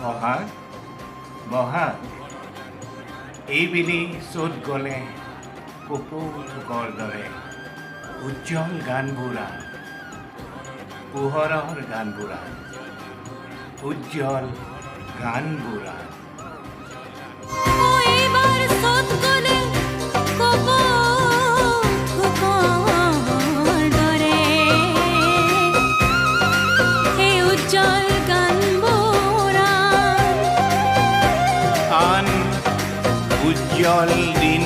বহাগ বহাগ এইবেলি চ'ত গ'লে কপৌ থোকৰ দৰে উজ্জ্বল গানবোৰা পোহৰৰ গানবোৰা উজ্জ্বল গানবোৰা এইবাৰ চ'ত গ'লে কপৌ থোকৰ দৰে এই উজ্জ্বল গানবোৰা আন উজ্জ্বল দিন